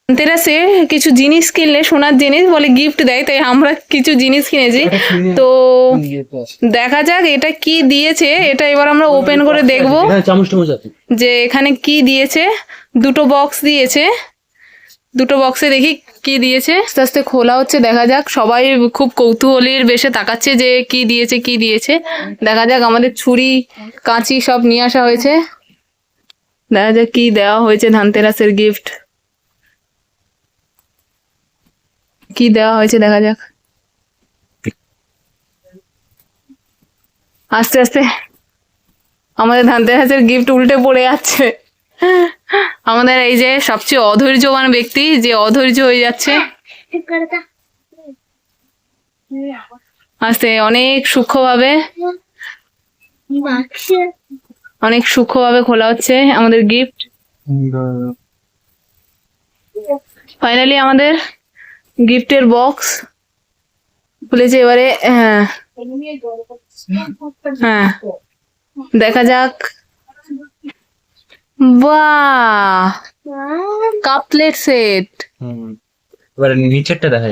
ধনতেরাসে কিছু জিনিস কিনলে, সোনার জিনিস বলে গিফট দেয়, তাই আমরা কিছু জিনিস কিনেছি। তো দেখা যাক এটা কি দিয়েছে, এটা এবার আমরা ওপেন করে দেখবো যে এখানে কি দিয়েছে। দুটো বক্স দিয়েছে, দুটো বক্সে দেখি কি দিয়েছে। আস্তে আস্তে খোলা হচ্ছে, দেখা যাক। সবাই খুব কৌতূহলীর বেশে তাকাচ্ছে যে কি দিয়েছে কি দিয়েছে। দেখা যাক। আমাদের ছুরি কাঁচি সব নিয়ে আসা হয়েছে। দেখা যাক কি দেওয়া হয়েছে ধনতেরাসের গিফট। কি দেওয়া হয়েছে দেখা যাক। আস্তে আস্তে আমাদের ধনতেরাসের গিফট উল্টে পড়ে যাচ্ছে। আমাদের এই যে সবচেয়ে অধৈর্যবান ব্যক্তি, যে অধৈর্য হয়ে যাচ্ছে। আস্তে অনেক সূক্ষ্মভাবে, অনেক সূক্ষ্মভাবে খোলা হচ্ছে আমাদের গিফট। ফাইনালি আমাদের গিফটের বক্স খুলেছে। এবারে হ্যাঁ হ্যাঁ, দেখা যাক। বাহ, কাপলেট সেট। এবারে নিচেরটা দেখা